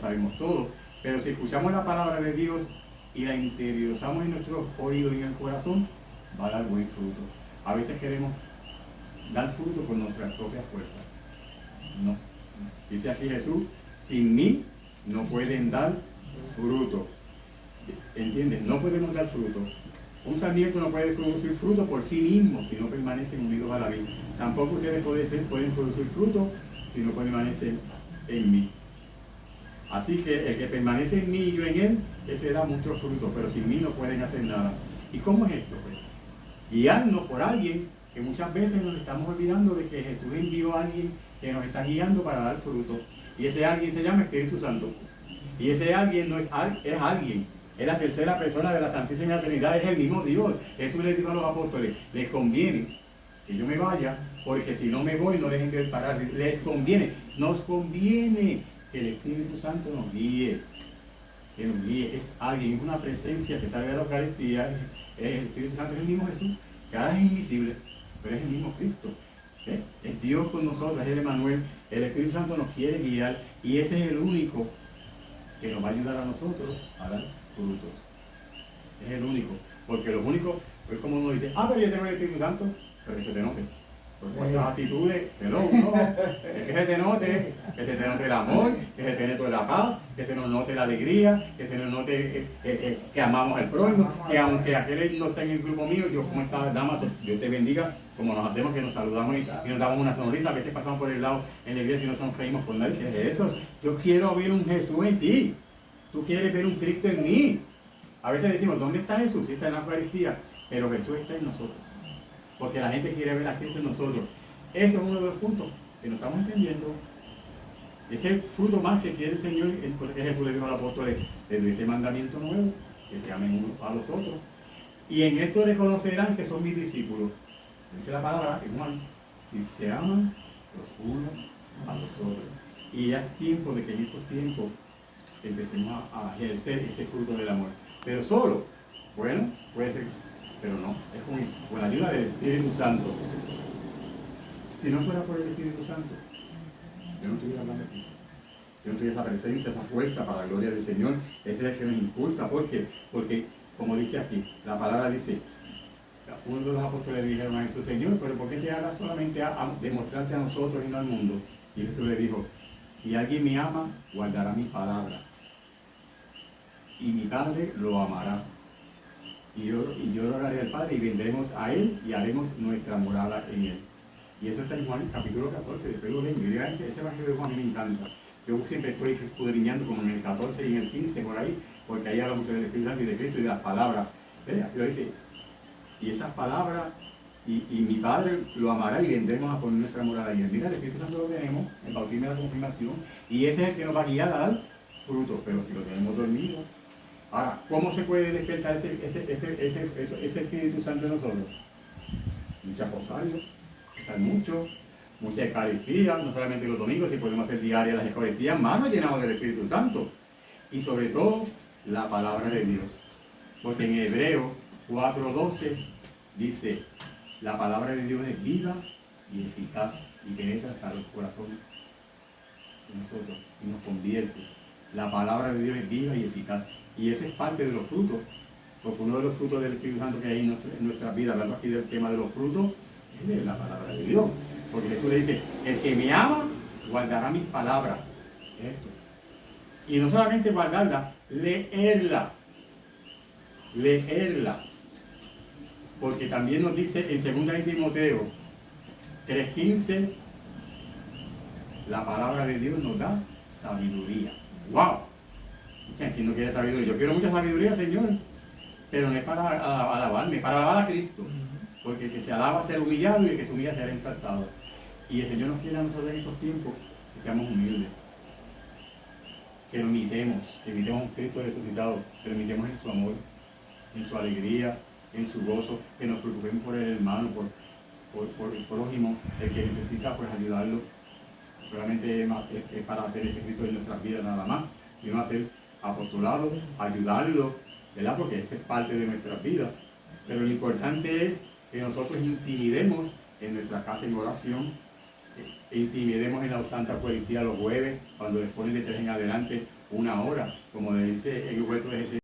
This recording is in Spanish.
sabemos todo, pero si escuchamos la palabra de Dios y la interiorizamos en nuestros oídos y en el corazón, va a dar buen fruto. A veces queremos dar fruto con nuestras propias fuerzas. No. Dice aquí Jesús, sin mí no pueden dar fruto. ¿Entiendes? No podemos dar fruto. Un sarmiento no puede producir fruto por sí mismo si no permanecen unidos a la vid. Tampoco ustedes pueden producir fruto si no permanecen en mí. Así que el que permanece en mí y yo en él, ese da mucho fruto, pero sin mí no pueden hacer nada. ¿Y cómo es esto? Pues, guiarnos por alguien que muchas veces nos estamos olvidando de que Jesús envió a alguien que nos está guiando para dar fruto. Y ese alguien se llama Espíritu Santo. Y ese alguien no es alguien. Es la tercera persona de la Santísima Trinidad, es el mismo Dios. Jesús les dijo a los apóstoles, les conviene que yo me vaya, porque si no me voy no les envío el parar. Les conviene, nos conviene que el Espíritu Santo nos guíe. Que nos guíe, es alguien, es una presencia que sale de la Eucaristía. El Espíritu Santo es el mismo Jesús, que ahora es invisible, pero es el mismo Cristo. Es Dios con nosotros, es el Emmanuel. El Espíritu Santo nos quiere guiar y ese es el único que nos va a ayudar a nosotros a dar frutos. Es el único, porque los únicos, pues como uno dice, pero yo tengo el Espíritu Santo, pero que se te note. Porque esas actitudes, no, es que se te note, que se te note el amor, que se te note la paz, que se nos note la alegría, que se nos note que amamos al prójimo, que aunque aquel no está en el grupo mío, yo como esta dama, Dios te bendiga, como nos hacemos, que nos saludamos y nos damos una sonrisa, a veces pasamos por el lado en la iglesia y no sonreímos con nadie. ¿Qué es eso? Yo quiero ver un Jesús en ti, tú quieres ver un Cristo en mí. A veces decimos, ¿dónde está Jesús? Sí, está en la Eucaristía, pero Jesús está en nosotros. Porque la gente quiere ver a Cristo en nosotros. Eso es uno de los puntos que nos estamos entendiendo. Ese fruto más que quiere el Señor, es porque Jesús le dijo al apóstol, les doy este mandamiento nuevo, que se amen unos a los otros. Y en esto reconocerán que son mis discípulos. Dice la palabra en Juan, si se aman los unos a los otros. Y ya es tiempo de que en estos tiempos empecemos a ejercer ese fruto del amor. Pero solo, bueno, puede ser, pero no, es con la ayuda del Espíritu Santo. Si no fuera por el Espíritu Santo, yo no estuviera hablando aquí. Yo no tuviera esa presencia, esa fuerza para la gloria del Señor. Ese es el que nos impulsa. ¿Por qué? Porque, como dice aquí, la palabra dice, uno de los apóstoles le dijeron a Jesús, Señor, pero ¿por qué te hagas solamente a demostrarte a nosotros y no al mundo? Y Jesús le dijo, si alguien me ama, guardará mi palabra. Y mi Padre lo amará. Y yo oraré al Padre y vendremos a Él y haremos nuestra morada en Él. Y eso está en Juan capítulo 14, después lo leen. Ese evangelio de Juan a mí me encanta. Yo siempre estoy escudriñando como en el 14 y en el 15 por ahí, porque ahí habla mucho del Espíritu Santo y de Cristo y de las palabras. Aquí lo dice, y esas palabras, y mi Padre lo amará y vendremos a poner nuestra morada en Él. Mira, el Espíritu Santo lo tenemos, el bautismo y la confirmación, y ese es el que nos va a guiar a dar frutos, pero si lo tenemos dormido. Ahora, ¿cómo se puede despertar ese Espíritu Santo en nosotros? Muchas rosarios, mucha Eucaristía, no solamente los domingos, si podemos hacer diarias las Eucaristías, más nos llenamos del Espíritu Santo. Y sobre todo, la palabra de Dios. Porque en Hebreo 4:12 dice, la palabra de Dios es viva y eficaz y penetra hasta los corazones de nosotros y nos convierte. La palabra de Dios es viva y eficaz. Y eso es parte de los frutos, porque uno de los frutos del Espíritu Santo que hay en nuestras vidas, hablando aquí del tema de los frutos, es de la palabra de Dios. Porque Jesús le dice, el que me ama, guardará mis palabras. Esto. Y no solamente guardarla, leerla. Leerla. Porque también nos dice en 2 Timoteo 3:15, la palabra de Dios nos da sabiduría. ¡Wow! ¿Quién no quiere sabiduría? Yo quiero mucha sabiduría, Señor, pero no es para alabarme, es para alabar a Cristo. Porque el que se alaba será humillado y el que se humilla será ensalzado. Y el Señor nos quiere a nosotros en estos tiempos que seamos humildes, que lo imitemos a un Cristo resucitado, que lo imitemos en su amor, en su alegría, en su gozo, que nos preocupemos por el hermano, por el prójimo, el que necesita pues ayudarlo. Solamente es para hacer ese Cristo en nuestras vidas nada más, sino hacer apostolado, ayudarlo, ¿verdad? Porque esa es parte de nuestras vidas. Pero lo importante es que nosotros intimidemos en nuestra casa en oración, intimidemos en la Santa Eucaristía los jueves, cuando les ponen de 3 en adelante una hora, como dice el huerto de Jesús.